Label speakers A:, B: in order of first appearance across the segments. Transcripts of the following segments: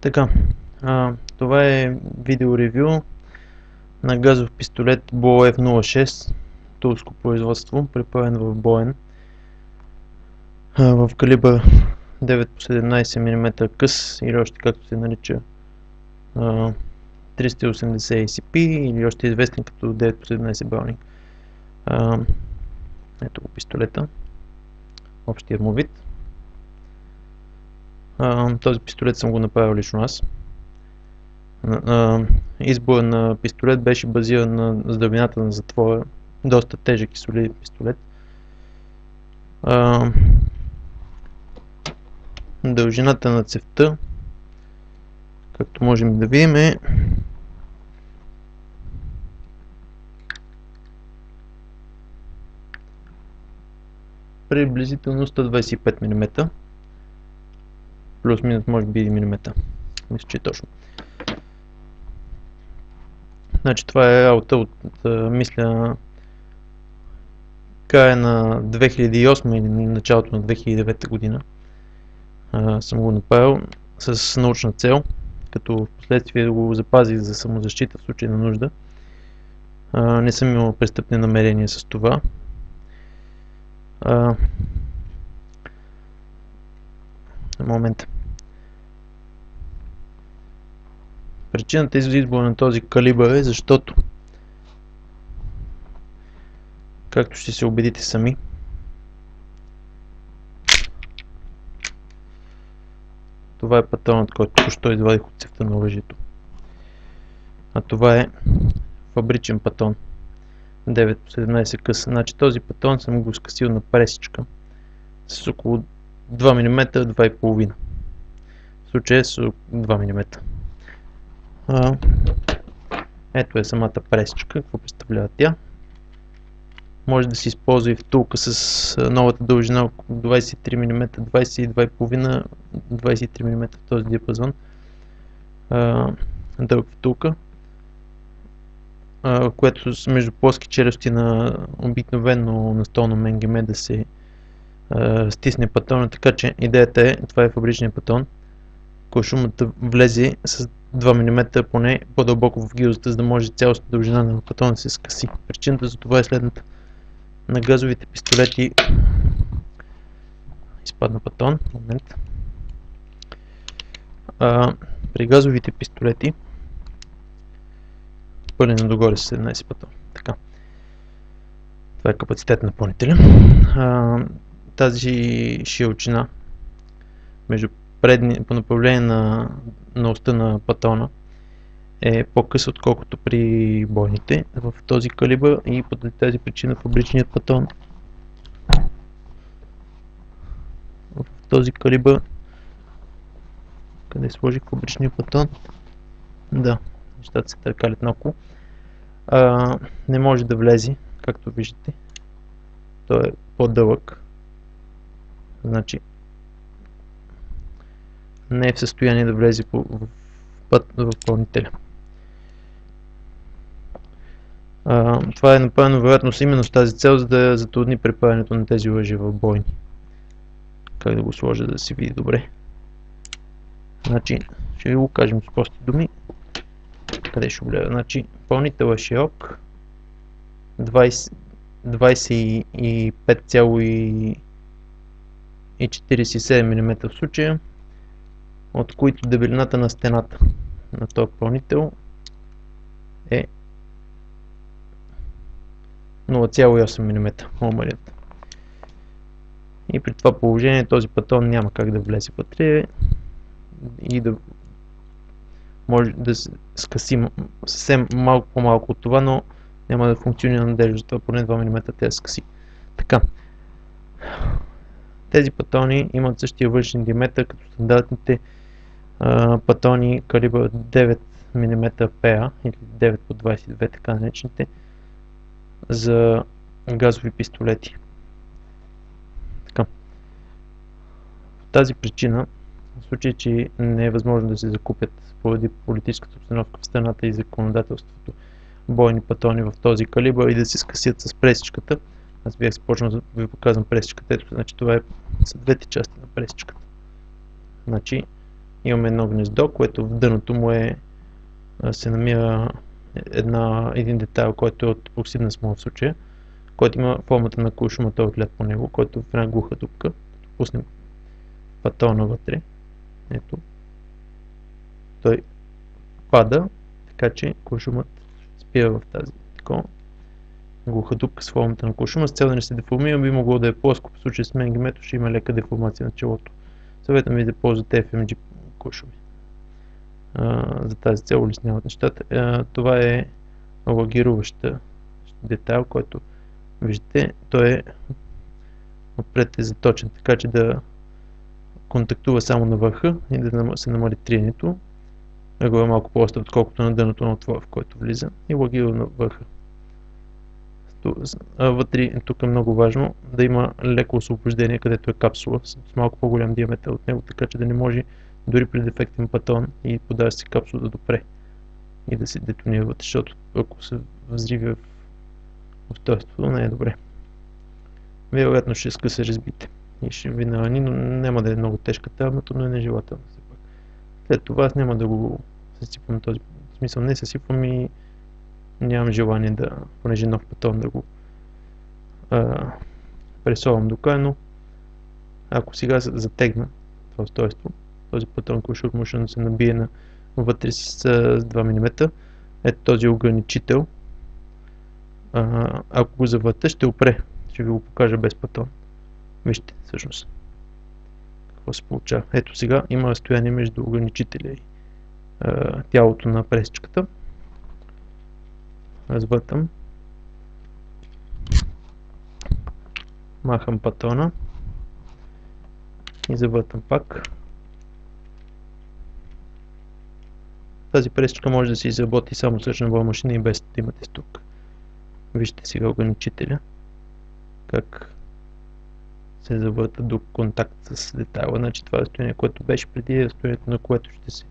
A: Така, това е видео ревю на газов пистолет Bull F06, турско производство, припаян в боен в калибър 9x17 мм къс, или още както се нарича 380 ACP, или още известен като 9x17 Браунинг. Ето го пистолета, общия му вид. Този пистолет съм го направил лично аз. Избор на пистолет беше базиран на дължината на затвора, доста тежък и солиден пистолет. Дължината на цевта, както можем да видим, е приблизително 125 мм, плюс-минус може би 1 мм, мисля, че е точно. Значи това е работа от, мисля, края на 2008 или началото на 2009 година. Съм го направил с научна цел, като в последствие го запазих за самозащита в случай на нужда. Не съм имал престъпни намерения с това. Момент. Причината за избора на този калибър е защото, както ще се убедите сами, това е патронът, който току-що извадих от цевта на оръжието. А това е фабричен патрон 9x17 къс. Значи този патрон съм го скъсил на пресичка с около 2 мм, 2,5. В случая с 2 мм. Ето е самата пресичка, какво представлява тя. Може да се използва и втулка с новата дължина около 23 мм, 22,5, 23 мм в този диапазон. Дълга втулка, което между плоски челюсти на обикновено настолно менгеме да се стисне патрона, така че идеята е, това е фабричният патрон, куршумът да влезе с 2 мм поне по-дълбоко в гилзата, за да може цялата дължина на патрона да се скъси. Причината за това е следната. На газовите пистолети изпадна патрон. Момент. При газовите пистолети пълен догоре с 17 патрон. Така. Това е капацитет на напълнителя. Тази широчина между по направление на оста на патрона е по-къс, отколкото при бойните в този калибър, и по тази причина фабричният патрон в този калибър, къде сложих фабричния патрон, да, нещата се търкалят наоколо, не може да влезе, както виждате. Той е по-дълъг, значи не е в състояние да влезе в пълнителя. Това е направено вероятно именно с тази цел, за да затрудни препаянето на тези оръжия в бойни. Как да го сложа, да се види добре. Значи, ще ви го кажем с прости думи. Къде ще влезе? Значи, пълнител е широк, 25,47 мм в случая, от които дебелината на стената на този пълнител е 0,8 мм. И при това положение този патрон няма как да влезе вътре и да може да се скъси съвсем малко по-малко от това, но няма да функционира надежда, затова поне 2 мм те да скъси. Така. Тези патрони имат същия външен диаметър като стандартните патрони калибър 9 мм PA или 9x22, така наречените, за газови пистолети. Така. В тази причина, в случай, че не е възможно да се закупят поради политическата обстановка в страната и законодателството бойни патрони в този калибър и да се скъсят с пресичката, аз бях започнал да ви показвам пресичката. Ето, значи това са двете части на пресичката. Значи Имаме едно гнездо, което в дъното му се намира един детайл, който е от епоксидна смола в случая, който има формата на куршума, той отлят по него, който е в една глуха дупка. Пуснем патона вътре. Ето. Той пада, така че куршумът спира в тази такова глуха дупка с формата на куршума. С цел да не се деформира, би могло да е плоско. В случай с менгимето ще има лека деформация на челото. Съветвам ви да ползвате FMG куршуми. За тази цел улесняват нещата. Това е лагируващ детайл, който виждате. Той е отпред е заточен, така че да контактува само на върха и да се намали триенето. Него е малко по-остър, отколкото на дъното на отвора, в който влиза, и лагира на върха. Вътре, тук е много важно да има леко освобождение, където е капсула с малко по-голям диаметър от него, така че да не може дори при дефектен патон и подава си капсула да допре и да се детонира вътре, защото ако се взриви в устройството, не е добре. Вероятно ще скъса разбите и ще ви нарани, но няма да е много тежка травмата, но е нежелателно. След това аз няма да го съсипвам този смисъл, не съсипвам и нямам желание да, понеже нов патон, да го пресовам до край, но ако сега затегна това устройство, този патон куршур може да се набие вътре с 2 мм. Ето този ограничител. Ако го завърта, ще опре. Ще ви го покажа без патон. Вижте всъщност какво се получава. Ето сега има разстояние между ограничителя и тялото на пресичката. Развъртам. Махам патона и завъртам пак. Тази пресичка може да се изработи само с ръчна машина и без да имате стук. Вижте сега ограничителя как се завърта до контакт с детайла. Значи това разстояние, което беше преди, разстоянието, на което ще се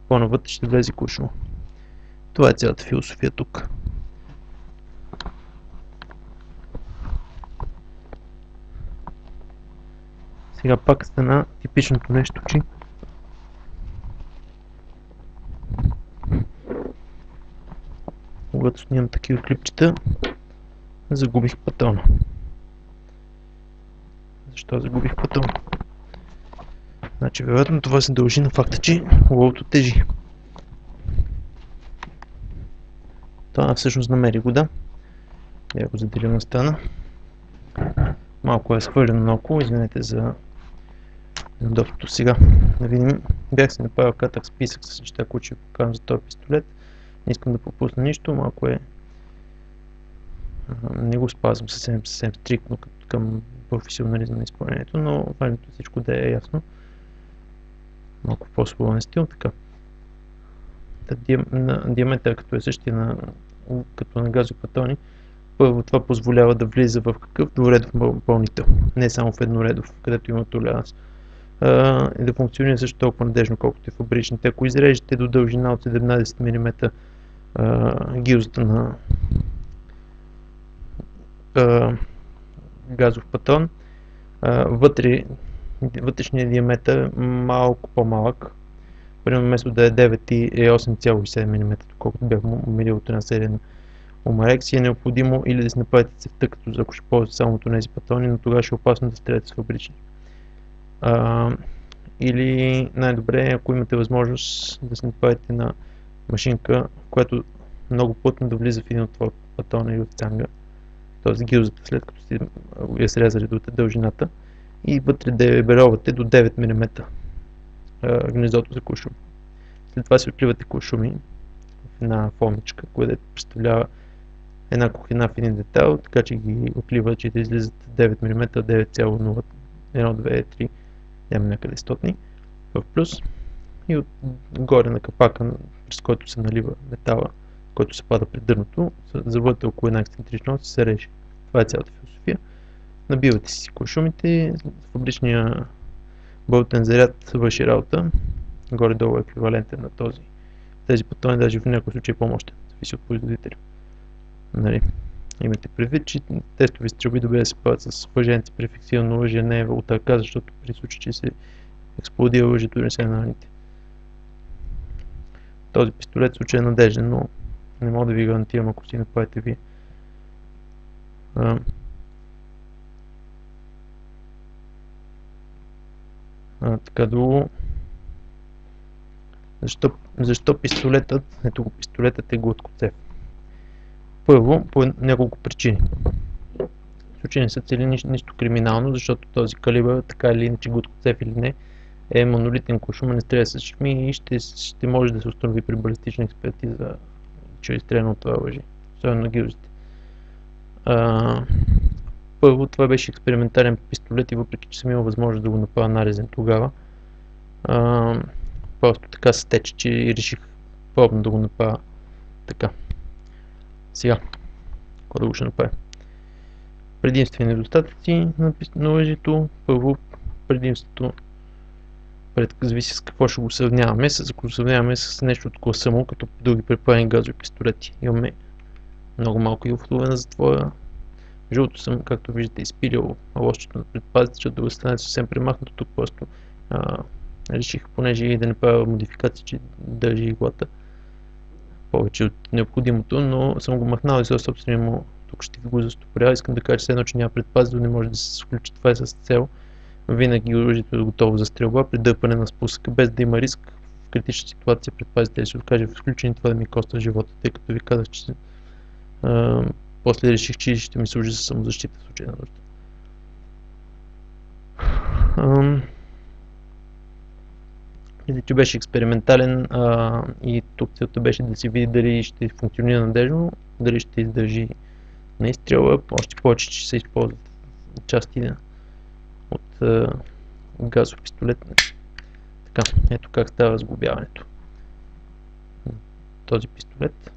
A: по-навътре ще влезе куршума. Това е цялата философия тук. Сега пак стана типичното нещо, че когато снимам такива клипчета, загубих патона. Защо загубих патона? Значи, вероятно това се дължи на факта, че ловото тежи. Това всъщност намери вода. Я го заделя на стана. Малко е схвърлено наоколо, извинете за неудобството. Сега да видим. Бях си направил кратък списък с неща, които ще покажам за този пистолет. Не искам да пропусна нищо, малко е... Не го спазвам съвсем стриктно към професионализъм на изпълнението, но важното всичко да е ясно. Малко по-свободен стил, така. Диаметър като е същия като на газопатони, първо това позволява да влиза в какъв двуредов напълнител, не само в едноредов, където има толеранс. И да функционира също толкова надежно, колкото и фабричните. Ако изрежете до дължина от 17 мм гилзата на газов патрон, вътрешният диаметър е малко по-малък. Примерно вместо да е 9 и е 8,7 мм, колкото бях мерил от една серия на Umarex, е необходимо или да си направите цевта, като ако ще ползвате само тези патрони, но тогава ще е опасно да стреляте с фабрични. Или най-добре, ако имате възможност да си направите на машинка, която много плътно да влиза в един от това патрона или в цанга, т.е. гилзата, след като сте я срезали до дължината, и вътре дебеловате до 9 мм гнездото за куршум. След това си отливате куршуми в една формичка, която представлява една кухина в един детайл, така че ги отлива, че да излизат 9 мм, 9,0, 1, 2, 3, няма някъде стотни в плюс, и отгоре на капака, през който се налива метала, който се пада пред дъното, завърта около една ексцентрична ос и се реже. Това е цялата философия. Набивате си куршумите, фабричния болтен заряд върши работа, горе-долу еквивалентен на тези патрони, даже в някои случаи по-мощен, зависи от производителя. Нали. Имате предвид, че тестови стрелби добре да се правят с въженци, префиксирано лъжие не е от ръка, защото при случай, че се експлодира лъжето, не се нараните. този пистолет в случай е надежден, но не мога да ви гарантирам, ако си направите вие. Така, друго. Защо пистолетът? Ето го, пистолетът е гладкоцев. Първо, по няколко причини. В случай не се цели нищо криминално, защото този калибър, така или иначе гладкоцев или не, е монолитен куршум, не стреля с шми и ще може да се установи при балистична експертиза, че е изстреляно от това оръжие, особено на гилзите. Първо, това беше експериментален пистолет и въпреки че съм имал възможност да го направя нарезен тогава, просто така се тече, че реших пробно да го направя така. Сега, какво да го ще направя? Предимства и недостатъци на оръжието. Първо, предимството зависи с какво ще го сравняваме. Ако го сравняваме с нещо от класа му, като други преправени газови пистолети. Имаме много малко юфтове на затвора. Жълто съм, както виждате, изпилил лошчето на предпазите, защото друга страна е съвсем премахнато. Тук просто реших, понеже и да не правя модификации, че държи иглата повече от необходимото, но съм го махнал и за собствения му. Тук ще ви го застопоря. Искам да кажа, че едно, че няма предпази, не може да се включи. Това е с цел винаги оръжието е готово за стрелба при дърпане на спусъка, без да има риск в критична ситуация предпазите да се откаже включени, това да ми коста живота, тъй като ви казах, че после реших, че ще ми служи за самозащита в случай на нужда. Мисля, че беше експериментален и тук целта беше да се види дали ще функционира надежно, дали ще издържи на изстрела, още повече, че се използват части от газов пистолет. Така, ето как става разглобяването. Този пистолет.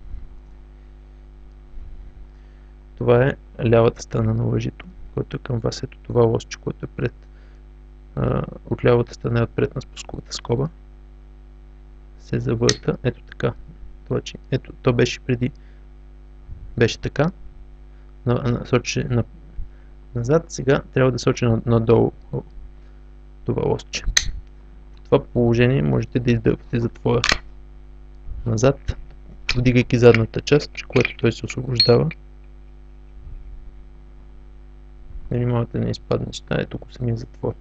A: Това е лявата страна на оръжието, което е към вас. Ето това лосче, което е пред. От лявата страна е отпред на спусковата скоба. Се завърта. Ето така. Ето, то беше преди. Беше така. Сочи назад. Сега трябва да сочи надолу това лостче. В това положение можете да издърпате затвора назад, вдигайки задната част, което той се освобождава. Внимавате да не изпадне неща. Ето го самия затвор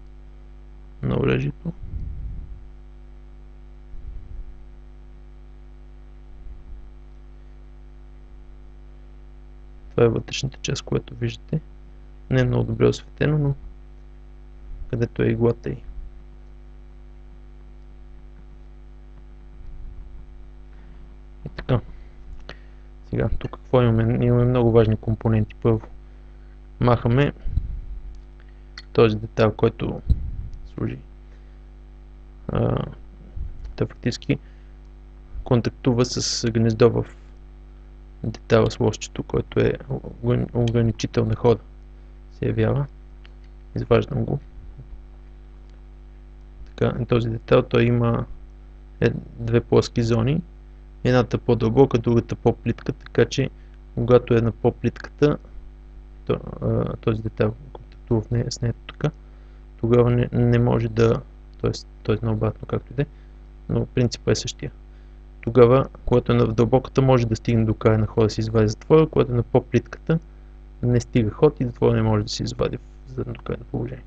A: на оръжието. Това е вътрешната част, която виждате. Не е много добре осветено, но където е иглата и. И така. Сега, тук какво имаме? Имаме много важни компоненти. Първо, махаме този детайл, който служи. Той фактически контактува с гнездо в детайла с лосчето, който е ограничител на хода. Се явява. Изваждам го. Така, този детайл той има две плоски зони. Едната по-дълбока, другата по-плитка, така че когато е на по-плитката, този детайл контактува с нея тук, тогава не може да, т.е. наобратно както и да е, но принципът е същия. Тогава, когато е в дълбоката, може да стигне до края на хода да се извади затвора, когато е на по-плитката, не стига ход и затвора не може да се извади в задното крайно положение.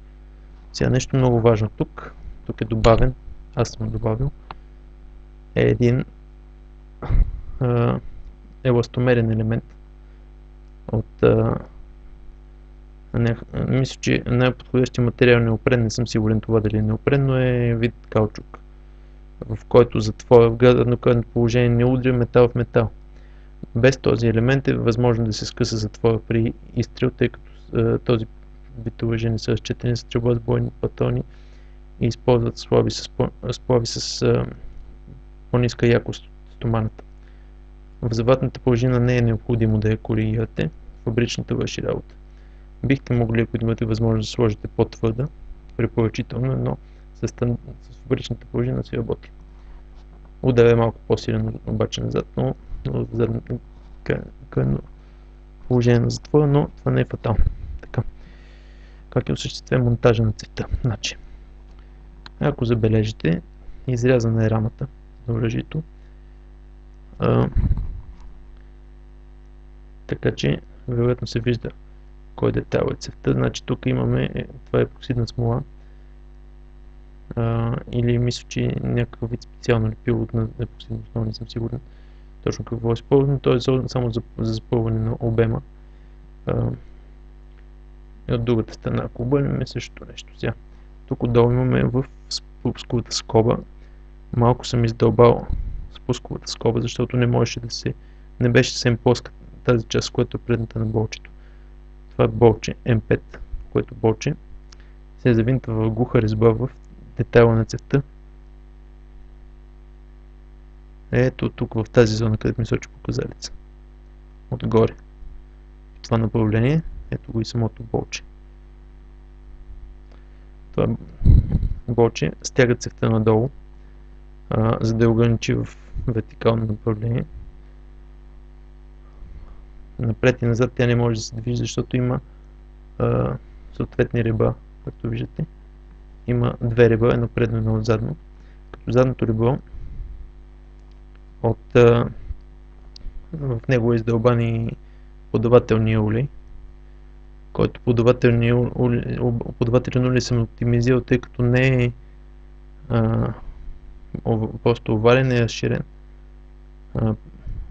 A: Сега нещо много важно тук е добавен, аз съм добавил, е един еластомерен елемент от мисля, че най-подходящия материал е неопрен, не съм сигурен това дали е неопрен, но е вид каучук, в който затвора в еднократно положение не удря метал в метал. Без този елемент е възможно да се скъса затвора при изстрел, тъй като този вид оръжия не са разчетени за стрелба с бойни патрони и използват сплави с по-ниска якост от стоманата. В заватната пружина не е необходимо да я коригирате, фабричната върши работа. Бихте могли, ако имате възможност да сложите по-твърда, препоръчително, но с фабричната пружина си работи. Удар е малко по-силен обаче назад, но в задното крайно положение на затвора, но това не е фатално. Така. Как е осъществен монтажа на цевта? Значи, ако забележите, изрязана е рамата на оръжието Така че вероятно се вижда кой детайл е цевта. Значи тук имаме, това е епоксидна смола, или мисля, че някакъв вид специално лепило на епоксидна смола, не съм сигурен точно какво е използвано, то е само за запълване на обема. И от другата страна, ако обърнем същото нещо сега. Тук отдолу имаме в спусковата скоба, малко съм издълбал спусковата скоба, защото не можеше не беше съвсем плоска тази част, която е предната на болчето. Това е болче М5, което болче се завинта в глуха резба в детайла на цевта. Ето тук в тази зона, където ми сочи показалица. Отгоре. В това направление, ето го и самото болче. Това болче стяга цевта надолу, за да я ограничи в вертикално направление. Напред и назад тя не може да се движи, защото има съответни ребра, както виждате. Има две ребра, едно предно и едно задно. Като задното ребро в него е издълбан и подавателния улей, който подавателен улей съм оптимизирал, тъй като не е просто овален, е разширен.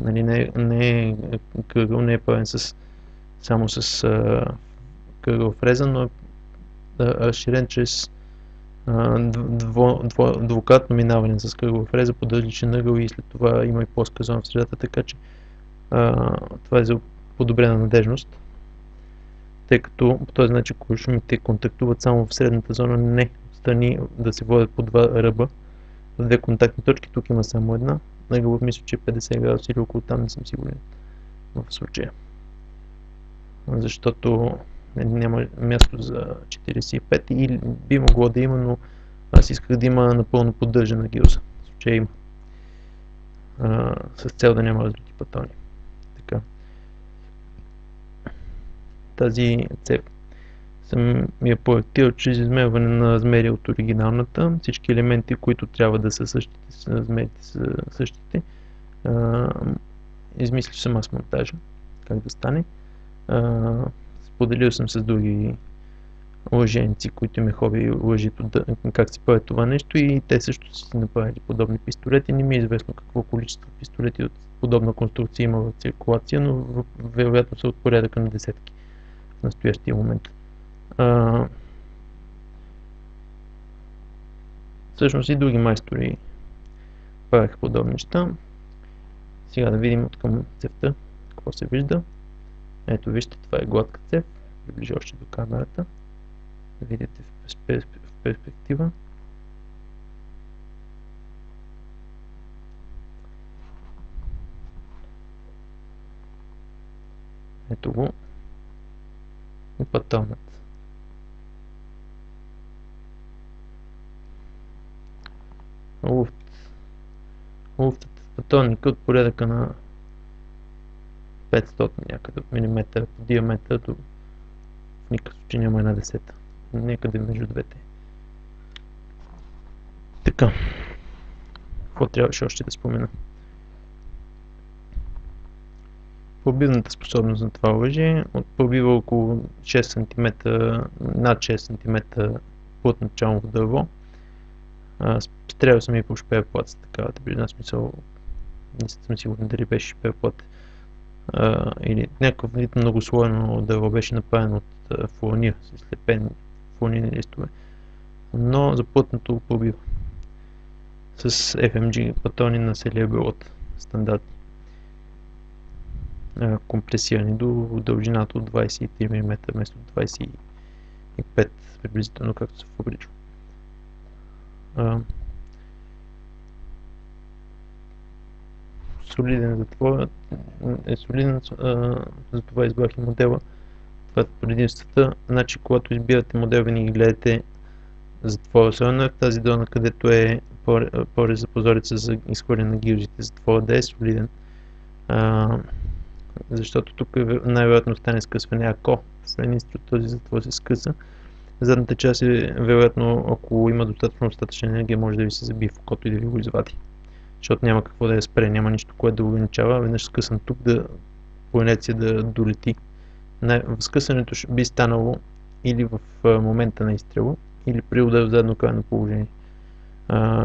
A: Нали, не е кръгъл, не е правен само с кръгъл фреза, но е разширен чрез двукратно минаване с кръгъл фреза под различен ъгъл и след това има и плоска зона в средата, така че това е за подобрена надежност, тъй като по този начин куршумите контактуват само в средната зона, не страни да се водят по два ръба, две контактни точки. Тук има само една. Ъгълът мисля, че е 50 градуса или около там, не съм сигурен в случая. Защото няма място за 45 и би могло да има, но аз исках да има напълно поддържана гилза. В случая има. С цел да няма разлити патони. Така. Тази цеп съм я проектирал чрез измерване на размери от оригиналната. Всички елементи, които трябва да са същите, размерите са същите. Измислил съм аз монтажа, как да стане. Споделил съм с други лъженици, които ме хоби лъжат как се прави това нещо, и те също са си направили подобни пистолети. Не ми е известно какво количество пистолети от подобна конструкция има в циркулация, но вероятно са от порядъка на десетки в настоящия момент. Всъщност и други майстори правиха подобни неща. Сега да видим от към цевта какво се вижда. Ето вижте, това е гладка цев. Приближа още до камерата. Да видите в перспектива. Ето го. И патронът. Луфтът в патронника от порядъка на 500 някъде от милиметър по диаметър до в никакъв случай няма една десета. Някъде между двете. Така. Какво трябваше още да спомена? Пробивната способност на това оръжие пробива около 6 см, над 6 см плътно чалмово дърво. Стрелял съм и по шперплат с такава таблина, смисъл не съм сигурен дали беше шперплат или някакъв вид многослойно дърво, беше направено от фуранир, с слепени фуранирни листове, но за плътното пробива с FMG патрони на селия белот, стандартни, компресирани до дължината от 23 мм вместо 25 приблизително, както се фабричва. Солиден затвор е солиден, затова избрах и модела. Това е предимствата. Значи, когато избирате модел, винаги гледате затвора, особено в тази зона, където е порез за прозореца за изхвърляне на гилзите, затвора да е солиден. Защото тук най-вероятно стане скъсване, ако в този затвор се скъса. Задната част вероятно, ако има достатъчно енергия, може да ви се забие в окото и да ви го извади. защото няма какво да я спре, няма нищо, което да ограничава. Веднъж скъсан тук, по инерция да долети. Скъсането би станало или в момента на изстрела, или при удар в задно крайно положение,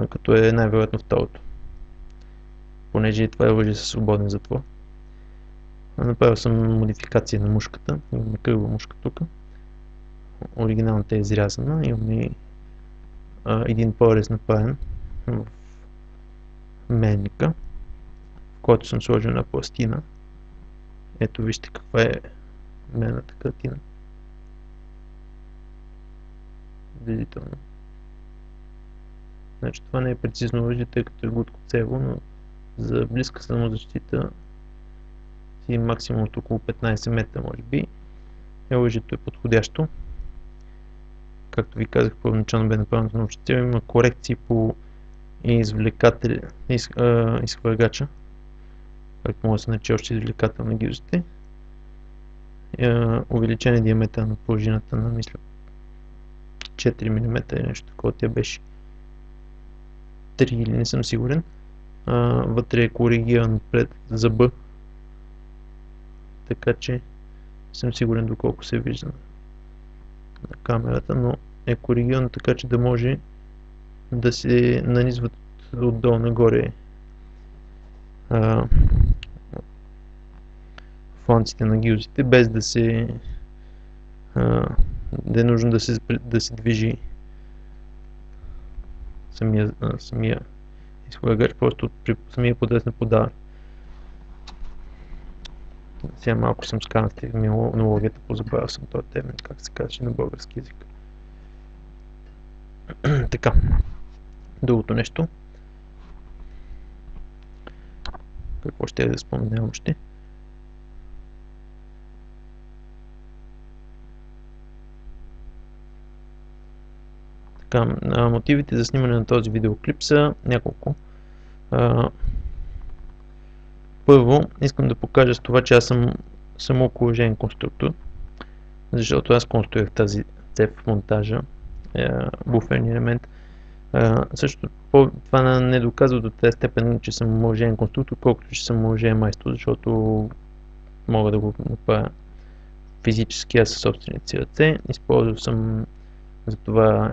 A: като е най-вероятно второто, понеже това е оръжие със свободен затвор. Направил съм модификация на мушката, имаме кръгла мушка тук, оригиналната е изрязана, имаме един порез направен в менника, в който съм сложил една пластина. Ето вижте каква е менната картина. Видително. Значи това не е прецизно оръжие, тъй като е гладкоцево, но за близка самозащита си максимум от около 15 метра, може би. Оръжието е подходящо. Както ви казах, първоначално бе направено на научна цел. Има корекции по изхвъргача, както може да се нарече още извлекател на гилзите. Увеличен е диаметър на пружината на, мисля, 4 мм или нещо такова, тя беше 3 или не съм сигурен. Вътре е коригиран пред зъба, така че съм сигурен доколко се вижда на камерата, но е коригиран така, че да може да се нанизват отдолу нагоре фланците на гилзите, без да е нужно да се движи самия изхвъргач, просто при самия подвес на подаване. Сега малко съм сканал с терминологията, позабравил съм този термин, как се казва на български език. Така, другото нещо. Какво ще да споменавам още? Така, мотивите за снимане на този видеоклип са няколко. Първо, искам да покажа с това, че аз съм самооколъжен конструктор, защото аз конструирах тази цев в монтажа, буферния елемент. Също това не доказва до тази степен, че съм мъжен конструктор, колкото че съм мъжен майстор, защото мога да го направя физически аз със собствените си ръце. Използвал съм за това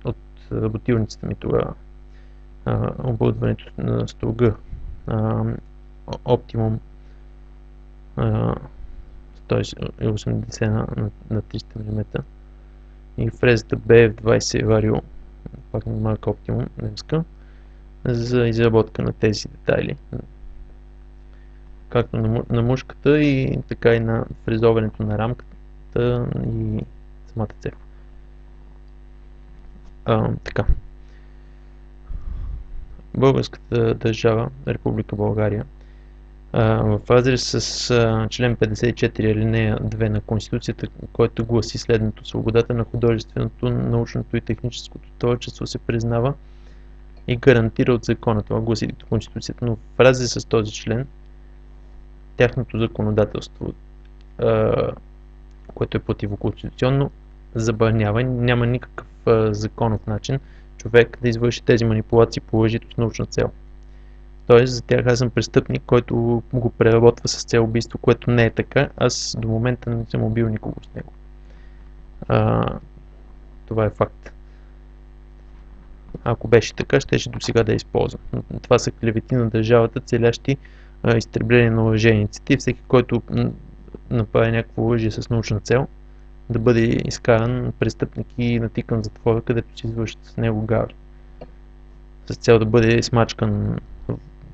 A: от работилницата ми тогава оборудването на струга Optimum 180 на 300 мм и фрезата BF20 Vario, пак на марка Optimum, немска, за изработка на тези детайли. Както на мушката и така и на фрезоването на рамката и самата цев. Така. Българската държава, Република България, в разрез с член 54 алинея 2 на Конституцията, който гласи следното: свободата на художественото, научното и техническото творчество се признава и гарантира от закона. Това гласи Конституцията, но в разрез с този член, тяхното законодателство, което е противоконституционно, забранява. Няма никакъв законов начин човек да извърши тези манипулации по оръжието с научна цел. Тоест, за тях аз съм престъпник, който го преработва с цел убийство, което не е така. Аз до момента не съм убил никого с него. Това е факт. Ако беше така, щеше до сега да я използвам. Това са клевети на държавата, целящи изтребление на оръжейниците и всеки, който направи някакво оръжие с научна цел, да бъде изкаран престъпник и натикан в затвора, където се извършат с него гаври. С цел да бъде смачкан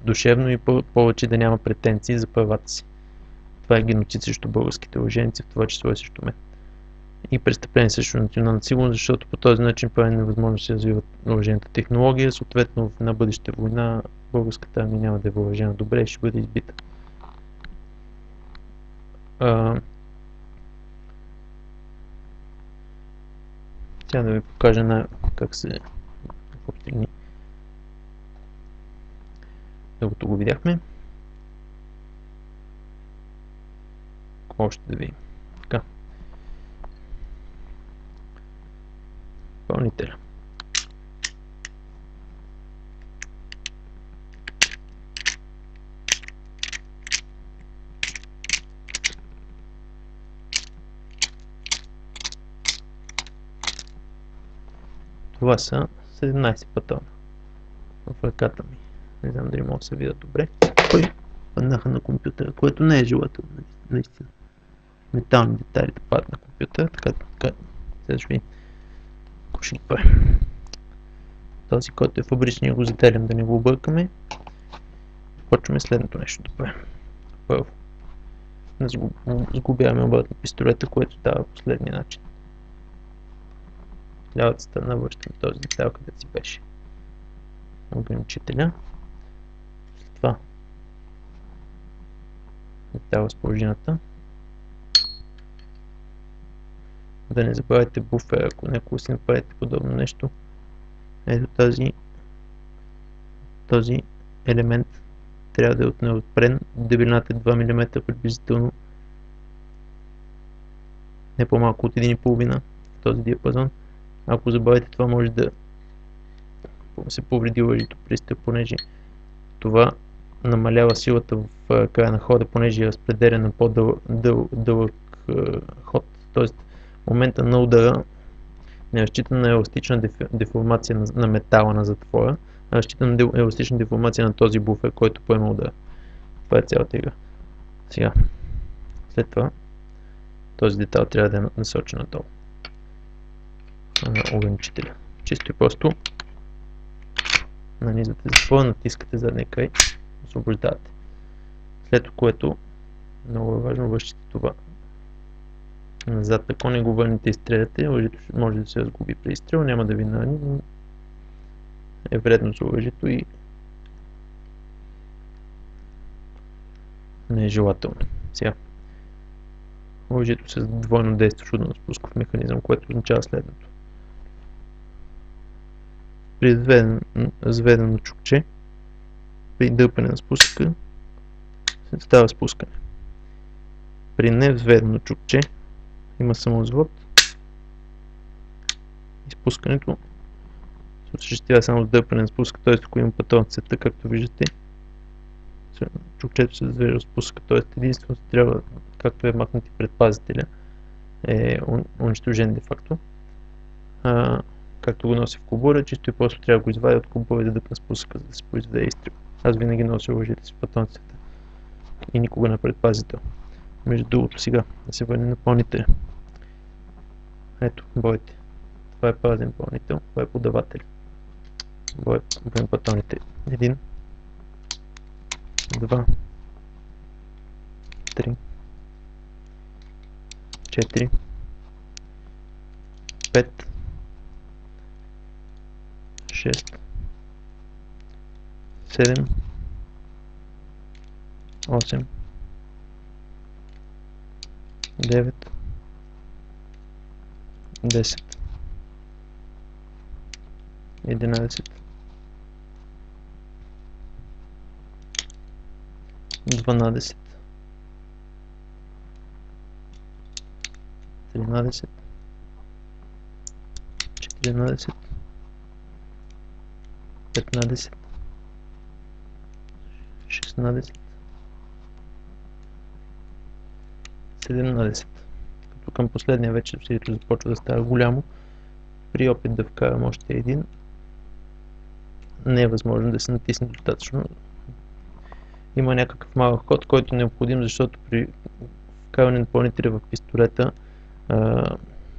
A: душевно и повече да няма претенции за правата си. Това е геноцид срещу българските оръжейници, в това число и срещу мен. И престъпление срещу националната сигурност, защото по този начин прави невъзможно да се развива оръжейната технология. Съответно, в една бъдеща война българската армия няма да е въоръжена добре и ще бъде избита. Сега да ви покажа как се обтегни. Дългото го видяхме. Какво още да видим? Така. Пълнителя. Това са 17 патона в ръката ми. Не знам дали мога да се видят добре. Ой, паднаха на компютъра, което не е желателно, наистина. Метални детайли да падат на компютъра, така. Сега ще видим. Ако ще ги правим. Този, който е фабричния, го зателям да не го объркаме. Почваме следното нещо да правим. Първо, сглобяваме обратно пистолета, което става последния начин. Лявата страна връщаме този детайл, където си беше ограничителя. След това детайла с пружината. Да не забравяйте буфера, ако някога си направите подобно нещо. Ето този елемент трябва да е от неотпрен. Дебелината е 2 мм приблизително. Не по-малко от 1,5 в този диапазон. Ако забавите това, може да се повреди лъжито пристъп, понеже това намалява силата в края на хода, понеже е разпределен на по-дълъг ход. Тоест, момента на удара не е разчитан на еластична деформация на метала на затвора, а разчитан на еластична деформация на този буфер, който поема удара. Това е цялата игра. Сега, след това, този детайл трябва да е насочен надолу. На ограничителя. Чисто и просто нанизате затвора, натискате задния край, освобождавате. След което, много е важно, вършите това назад. Ако не го върнете и стреляте, лъжето може да се разгуби при изстрел, няма да ви нани, но е вредно за лъжето и не е желателно. Сега, лъжето с двойно действащ ударно-спусков механизъм, което означава следното. При заведено чукче, при дърпане на спусъка, се става спускане. При невзведено чукче има самозвод. Изпускането се осъществява само с дърпане на спусъка, т.е. ако има патронцата, както виждате, чукчето се завежда от спусъка, т.е. единствено трябва, както е махнати предпазителя, е унищожен де-факто. Както го носи в кобура, чисто и просто трябва да го извадя от кобура и да дъпна спусъка, за да се произведе изстрел. Аз винаги нося лъжите си в патронцата и никога на предпазител. Между другото, сега да се върне на пълнителя. Ето, бойте. Това е празен пълнител, това е подавател. Боем патроните. 1, 2, 3, 4, 5, 6, 7, 8, 9, 10, 11, 12, 13, 14, 15, 16, 17. Като към последния вече усилието започва да става голямо. При опит да вкарам още един, не е възможно да се натисне достатъчно. Има някакъв малък ход, който е необходим, защото при вкарване на пълнителя в пистолета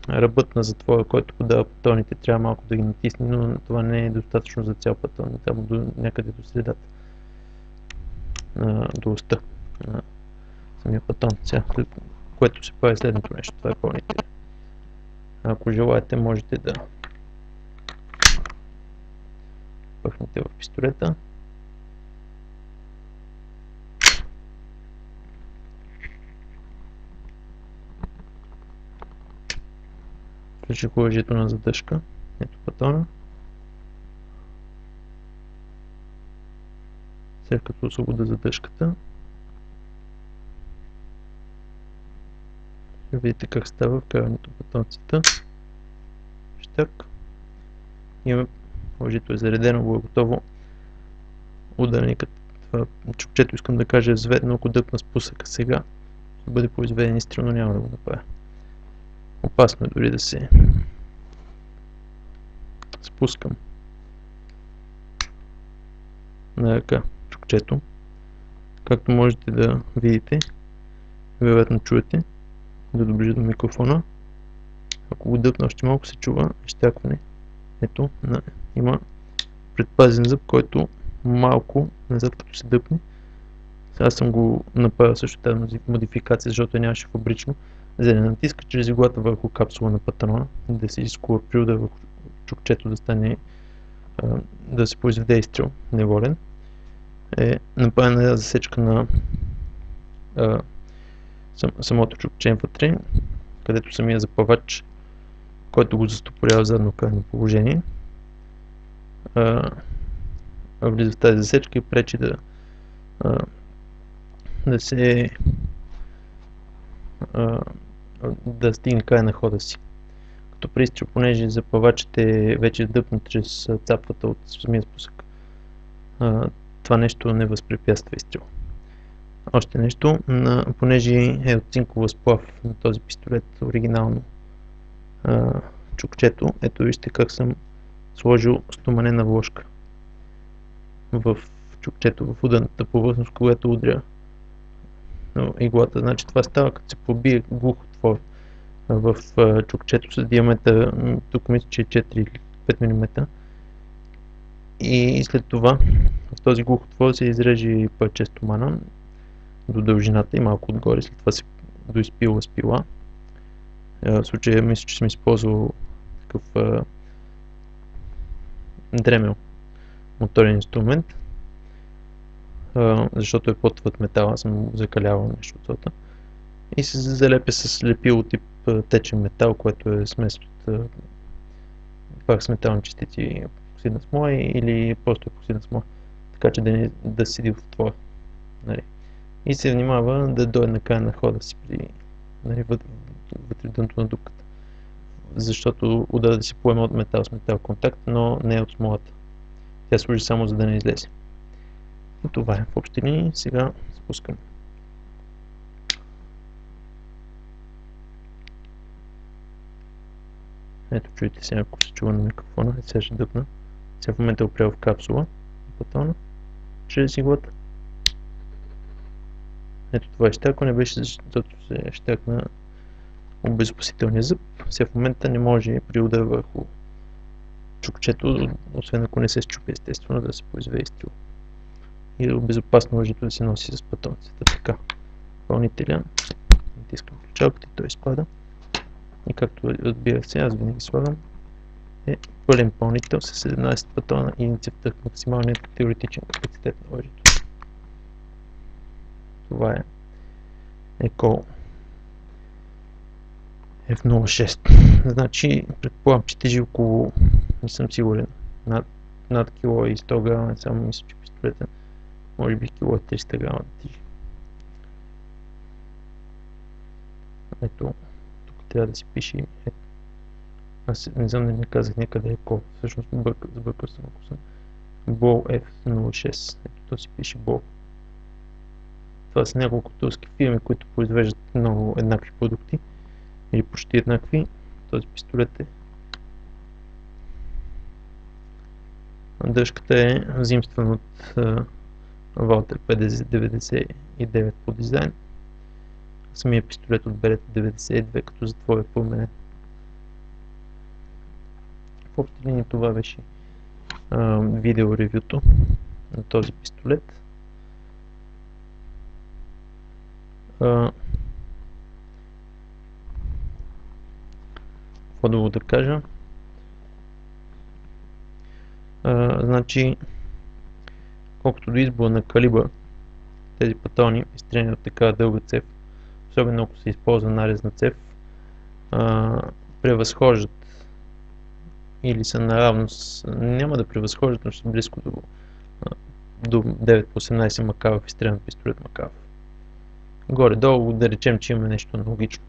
A: ръбът на затвора, който подава патроните, трябва малко да ги натисне, но това не е достатъчно за цял патрон, само до някъде до средата, до уста на самия патрон. Сега, което се прави следното нещо, това е пълнителя. Ако желаете, можете да пъхнете в пистолета. Включих лъжето на задържка. Ето патрона. След като освобода задържката, видите как става вкарването в патронцата. Щак. Имаме лъжето е заредено, е готово. Ударникът, това чукчето искам да кажа е взведено, ако дъпна спусъка сега, ще бъде произведен изстрел, но няма да го направя. Опасно е дори да се спускам на ръка чукчето. Както можете да видите, вероятно чуете, да доближа до микрофона. Ако го дъпна още малко, се чува щякване. Ето, има предпазен зъб, който малко назад като се дъпне. Сега съм го направил също тази модификация, защото нямаше фабрично, за да натиска чрез иглата върху капсула на патрона, да се изкува приуда върху чукчето да стане, да се произведе изстрел неволен. Е направена засечка на самото чукче вътре, където самия запавач, който го застопорява в задно крайно положение, влиза в тази засечка и пречи да стигне край на хода си. Като при изстрел, понеже запавачът е вече дъпнат чрез цапвата от самия спусък, това нещо не възпрепятства изстрел. Още нещо, понеже е от цинкова сплав на този пистолет, оригинално чукчето, ето вижте как съм сложил стоманена вложка в чукчето, в ударната повърхност, когато удря иглата. Значи това става като се побие глух отвор в чукчето с диаметър, тук мисля, че е 4 или 5 мм. И след това в този глух отвор се изреже парче стомана до дължината и малко отгоре, след това се доизпила с пила. В случая мисля, че съм използвал такъв дремел моторен инструмент, защото е по-твърд метал, аз съм закалявал нещо от сорта. И се залепя с лепило тип течен метал, което е смес от пак с метални частици, епоксидна смола или просто епоксидна смола, така че да седи в отвора. Нали. И се внимава да дойде на края на хода си при вътре дъното на дупката, защото удара да си поема от метал с метал контакт, но не от смолата. Тя служи само за да не излезе. И това е в общи линии. Сега спускам. Ето чуете сега, ако се чува на микрофона, сега ще дъпна. Сега в момента е опрял в капсула патрона чрез иглата. Ето това е щяко, не беше, защото се щякна обезопасителния зъб. Сега в момента не може при удар върху чукчето, освен ако не се счупи естествено, да се произведе изстрел. И е безопасно лъжето да се носи с патронцата. Така, изпълнителя, натискам ключалката и той изпада. И както разбира се, аз винаги слагам, е пълен пълнител с 17 патрона и цевта максималният теоретичен капацитет на лъжето. Това е Екол F06. Значи, предполагам, че тежи около, не съм сигурен, над кило и 100 грама, не само мисля, че пистолета може би кило 300 грама да тежи. Ето, тук трябва да си пише, аз не знам да не казах някъде Екол, всъщност сбъркал съм, ако съм Ball F06, ето то си пише Ball. Това са няколко турски фирми, които произвеждат много еднакви продукти или почти еднакви. Този пистолет е. Дръжката е заимствана от Walther P99 по дизайн. Самия пистолет от Beretta 92 като затвор е променен. В общи линии това беше видео ревюто на този пистолет. Какво да кажа? Значи, колкото до избора на калибър, тези патрони, изстреляни от такава дълга цев, особено ако се използва нарезна цев, превъзхождат или са наравно няма да превъзхождат, но са близко до 9 по 18 макаров изстрелян пистолет макаров. Горе-долу да речем, че имаме нещо аналогично.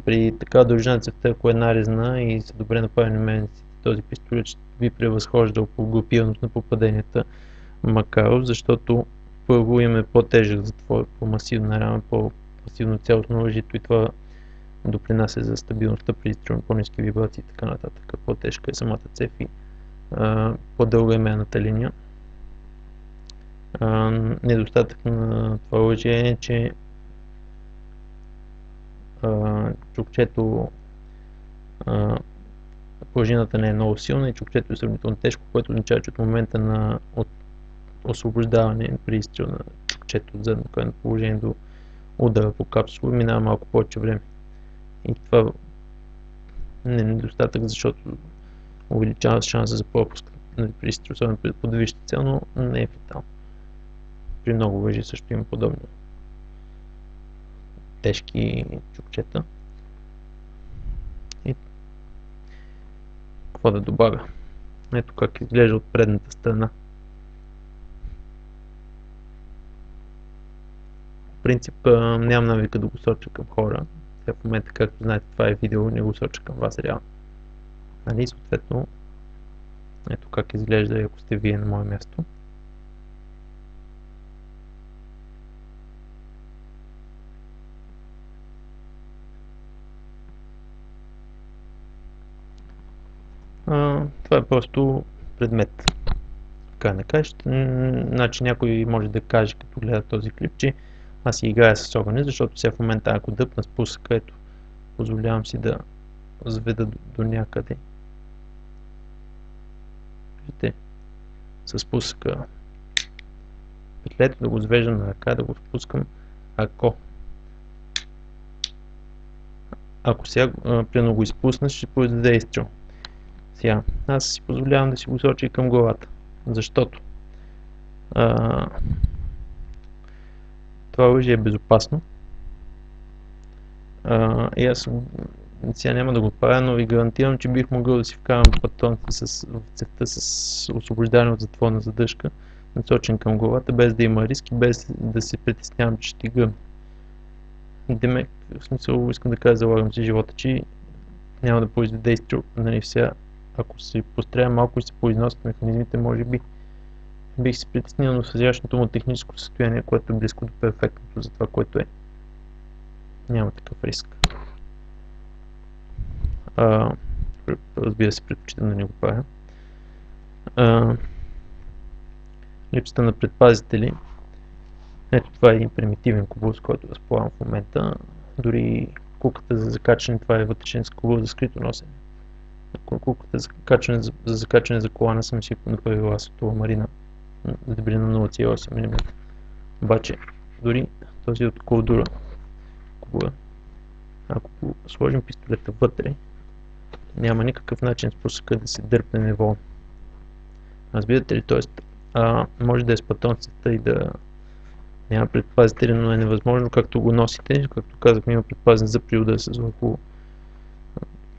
A: При такава дължина цевта, ако е нарезна и са добре направени менеците, този пистолет ще би превъзхождал по групираност на попаденията макаров, защото първо имаме по-тежък затвор, по-масивна рама, по-масивно цялостно лъжито и това допринася за стабилността при по-ниски вибрации и така нататък. По-тежка е самата цев и по-дълга е мерната линия. Недостатък на това лъже е, че чукчето пружината не е много силна и чукчето е сравнително тежко, което означава, че от момента на освобождаване при изстрел на чукчето от задно крайно положение до удара по капсула минава малко повече време. И това не е недостатък, защото увеличава шанса за пропуск при изстрел, особено при подвижна цел, но не е фатално. При много лъжи също има подобни тежки чукчета. И какво да добавя? Ето как изглежда от предната страна. В принцип нямам навика да го соча към хора. В момента, както знаете, това е видео, не го соча към вас реално. Нали, съответно, ето как изглежда, ако сте вие на мое място. Това е просто предмет. Така не кажеш. Значи някой може да каже, като гледа този клип, че аз си играя с огъня, защото сега в момента ако дъпна спусъка, ето, позволявам си да заведа до някъде. Виждате, с спусъка петлето, да го завеждам на ръка, да го спускам. Ако сега примерно го изпусна, ще произведе изстрел. Сега, аз си позволявам да си го соча и към главата, защото това лъже е безопасно и аз сега няма да го правя, но ви гарантирам, че бих могъл да си вкарам патронки в цевта с освобождаване от затворна задържка, насочен към главата, без да има риск и без да се притеснявам, че ще гръмне. Демек, в смисъл искам да кажа, залагам си живота, че няма да произведе изстрел. Нали, сега, ако се постреля малко и се произносят механизмите, може би бих се притеснил, но сегашното му техническо състояние, което е близко до перфектното за това, което е. Няма такъв риск. Разбира се, предпочитам да не го правя. Липсата на предпазители. Ето това е един примитивен кубус, който разполагам в момента. Дори куката за закачане, това е вътрешен кубус за скрито носене. Куката за закачане за колана съм си направила с марина с дебелина 0,8 мм. Обаче, дори този от колдура, ако сложим пистолета вътре, няма никакъв начин спусъка да се дърпне неволно. Разбирате ли? Тоест, може да е с патронцата и да няма предпазители, но е невъзможно, както го носите. Както казахме, има предпазен за при удар с върху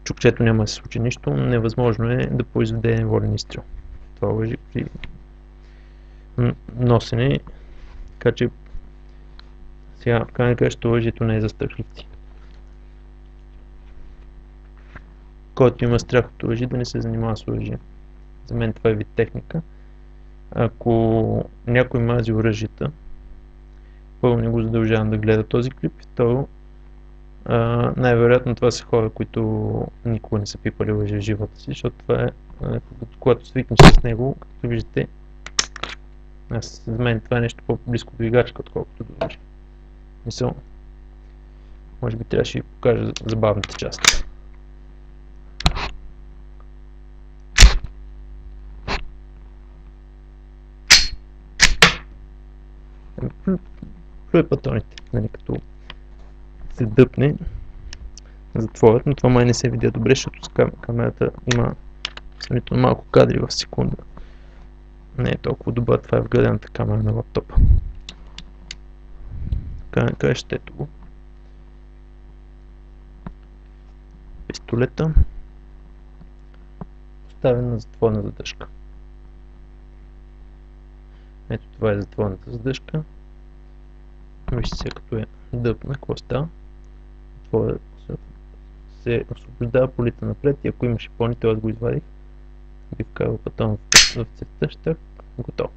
A: чукчето, няма да се случи нищо. Невъзможно е да произведе неволен изстрел. Това лъжи при носене. Така че сега в крайна краща лъжето не е за страхливци. Който има страх от лъжи, да не се занимава с лъжи. За мен това е вид техника. Ако някой мази оръжията, първо не го задължавам да гледа този клип, и второ, най-вероятно това са хора, които никога не са пипали лъжи в живота си, защото това е, когато свикнеш с него, както виждате, за мен това е нещо по-близко до играчка, отколкото до лъжи. Мисъл, може би трябваше да ви покажа забавната част. Плюе патроните, нали, като се дъпне затворят, но това май не се видя добре, защото с камерата има сравнително малко кадри в секунда. Не е толкова добра, това е вградената камера на лаптопа. Къде ще ето го? Пистолета поставен на затворна задържка. Ето това е затворната задържка. Вижте се, като е дъпна, какво става? Това се освобождава полите напред и ако имаше пълни, това го извадих. Би вкарал патрон в цевта, щак, готово.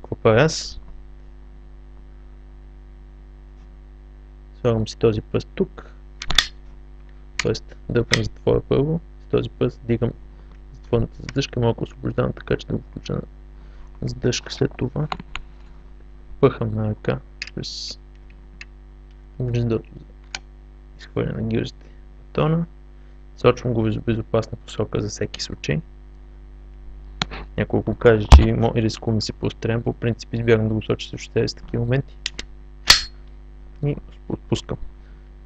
A: Какво правя аз? Слагам си този пръст тук, т.е. дърпам затвора първо, с този пръст дигам затворната задържка, малко освобождавам, така че да го включа на задържка. След това пъхам на ръка през гнездото за изхвърляне на гирзите батона, сочвам го в безопасна посока за всеки случай. Няколко каже, че рискувам да се прострелям, по принцип избягам да го соча срещу себе си такива моменти и отпускам.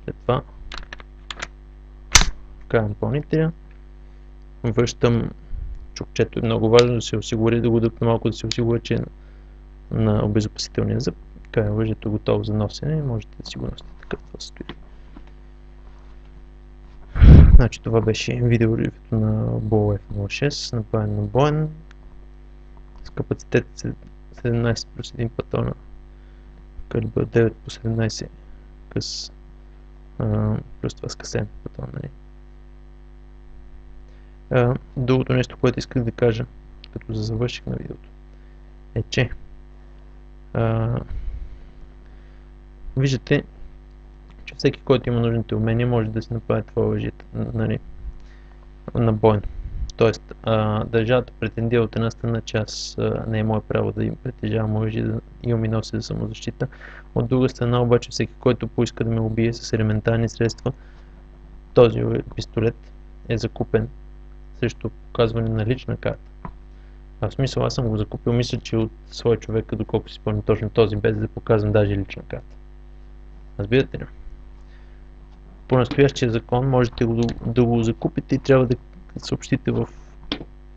A: След това вкарам пълнителя, връщам чукчето, е много важно да се осигури, да го дъпна малко, да се осигури, че е на обезопасителния зъб. Така е въжето готово за носене и можете да си го носите така това стои. Значи това беше видеоревюто на Bow F06, направен на боен, с капацитет 17+1 патрона, калибър 9x17 къс, плюс това скъсен патрон, нали? Другото нещо, което исках да кажа, като завърших на видеото, е, че виждате, че всеки, който има нужните умения, може да си направи това лъжие, нали, на бойно. Тоест, държавата претендира от една страна, че аз не е мое право да им притежавам лъжие, да имам и носи за самозащита. От друга страна, обаче, всеки, който поиска да ме убие с елементарни средства, този пистолет е закупен срещу показване на лична карта. В смисъл, аз съм го закупил, мисля, че от свой човек, доколко си спомням точно този, без да показвам даже лична карта. Разбирате ли? По настоящия закон можете да го закупите и трябва да съобщите в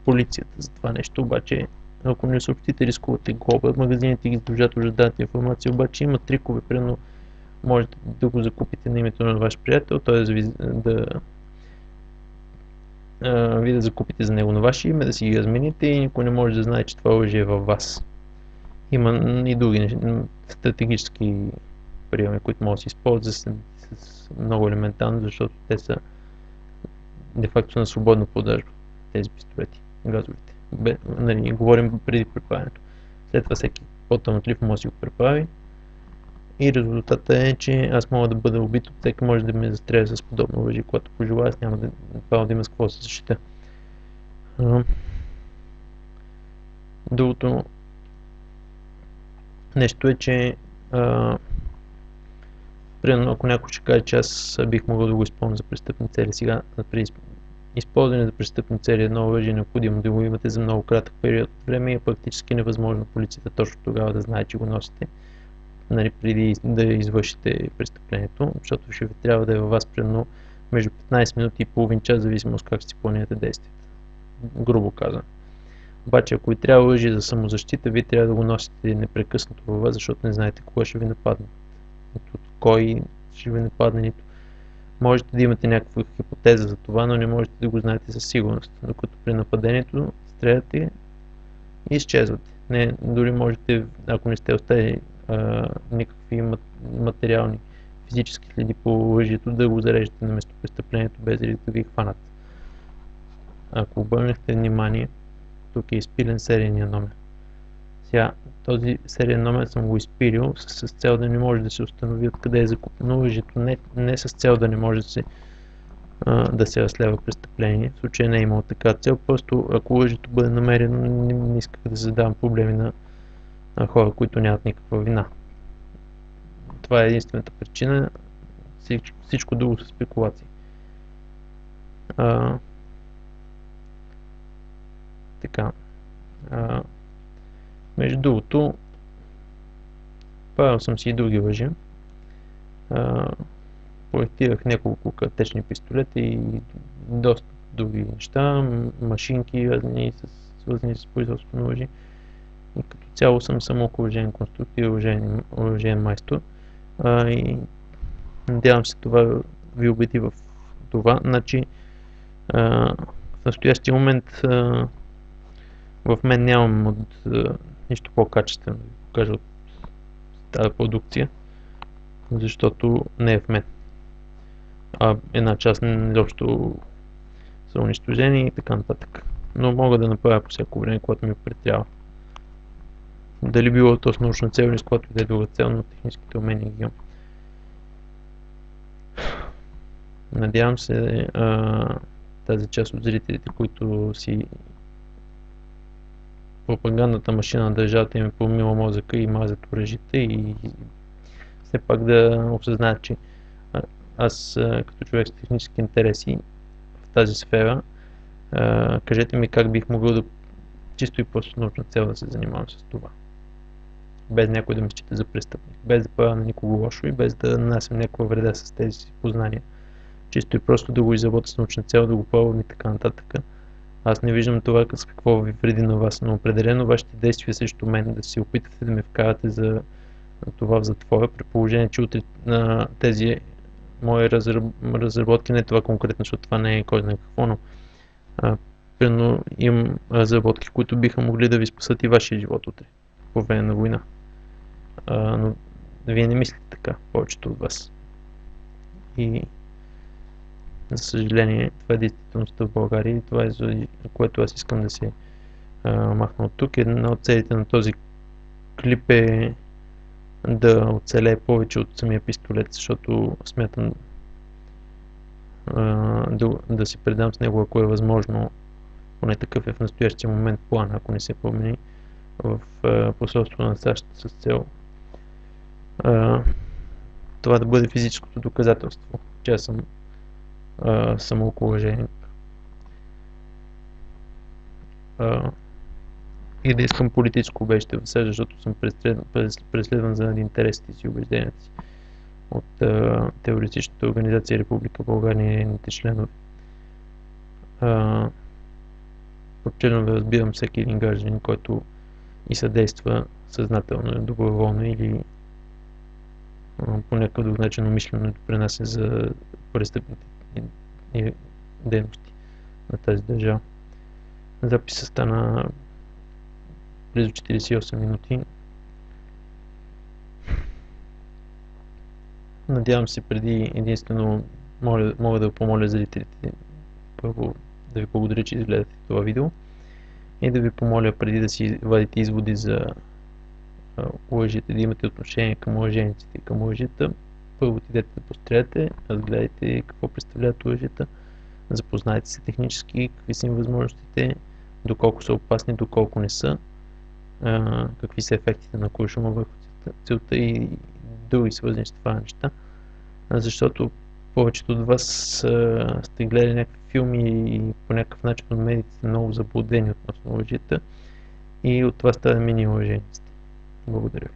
A: полицията за това нещо, обаче ако не съобщите, рискувате глоба. Магазините ги издължат да дадат информация, обаче има трикове, примерно можете да го закупите на името на ваш приятел, т.е. вие да закупите за него на ваше име, да си ги размените и никой не може да знае, че това лъже е във вас. Има и други стратегически приеми, които могат да се използват с много елементарно, защото те са де-факто на свободна продажба, тези пистолети, газовите. Нали, говорим преди препарането. След това всеки по-талантлив може да си го преправи и резултатът е, че аз мога да бъда убит, всеки може да ме застреля с подобно лъжи, когато пожелая, аз няма да има с какво да се защита. Другото нещо е, че примерно ако някой ще каже, че аз бих могъл да го използвам за престъпни цели, сега при използване за престъпни цели едно оръжие е необходимо да го имате за много кратък период от време и е практически невъзможно полицията точно тогава да знае, че го носите, нали, преди да извършите престъплението, защото ще ви трябва да е във вас примерно между 15 минути и половин час, зависимост как си планирате действията. Грубо казано. Обаче, ако ви трябва оръжие за самозащита, вие трябва да го носите непрекъснато във вас, защото не знаете кога ще ви нападне. Нито от кой ще ви нападне, нито. Можете да имате някаква хипотеза за това, но не можете да го знаете със сигурност. Докато при нападението стреляте и изчезвате. Не, дори можете, ако не сте оставили никакви материални, физически следи по оръжието, да го зареждате на местопрестъплението, без да ви хванат. Ако обърнахте внимание, тук е изпилен серийния номер. Сега, този сериен номер съм го изпилил с цел да не може да се установи откъде е закупено оръжието, не с цел да не може да се разследва престъпление. В случая не е имало така цел, просто ако оръжието бъде намерено, не исках да задавам проблеми на хора, които нямат никаква вина. Това е единствената причина, всичко друго са спекулации. Така. Между другото, правил съм си и други лъжи. Проектирах няколко картечни пистолета и доста други неща, машинки, свързани с производството на лъжи. И като цяло съм самоокоръжен конструктор и оръжеен майстор. И надявам се това ви убеди в това. Значи, в настоящия момент в мен нямам нищо по-качествено да покажа от тази продукция, защото не е в мен. Една част изобщо са унищожени и така нататък. Но мога да направя по всяко време, когато ми претрябва. Дали било то с научна цел или с която и да е друга цел, но техническите умения ги имам. Надявам се тази част от зрителите, които си пропагандната машина на държавата им е помила мозъка и мазят оръжията и все пак да осъзнаят, че аз като човек с технически интереси в тази сфера, кажете ми как бих могъл да чисто и просто научна цел да се занимавам с това. Без някой да ме счита за престъпник, без да правя на никого лошо и без да нанасям някаква вреда с тези си познания. Чисто и просто да го изработя с научна цел, да го пробвам и така нататък. Аз не виждам това с какво ви вреди на вас, но определено вашите действия срещу мен, да се опитате да ме вкарате за това в затвора, при положение, че утре на тези мои разработки, не това конкретно, защото това не е кой знае какво, но примерно имам разработки, които биха могли да ви спасат и вашия живот утре, по време на война. Но вие не мислите така, повечето от вас. И за съжаление, това е действителността в България и това е за което аз искам да се махна от тук. Една от целите на този клип е да оцелее повече от самия пистолет, защото смятам да си предам с него, ако е възможно, поне такъв е в настоящия момент план, ако не се промени, в посолството на САЩ с цел това да бъде физическото доказателство, че аз съм самоокуражение. И да искам политическо убежище в САЩ, защото съм преследван заради интересите си и убежденията си от терористичната организация Република България и нейните членове. Под членове разбирам всеки един гражданин, който и съдейства съзнателно, доброволно или по някакъв друг начин умишлено допринася за престъпните дейности на тази държава. Записът стана близо 48 минути. Надявам се преди единствено мога да помоля зрителите първо да ви благодаря, че изгледате това видео и да ви помоля преди да си вадите изводи за лъжите, да имате отношение към лъжениците и към лъжите. Първо отидете да постреляте, разгледайте какво представляват лъжите, запознайте се технически, какви са им възможностите, доколко са опасни, доколко не са, какви са ефектите на куршума върху целта и други свързани с това неща. Защото повечето от вас сте гледали някакви филми и по някакъв начин от медиите сте много заблудени относно лъжите и от това ставаме ние лъжениците. Благодаря ви.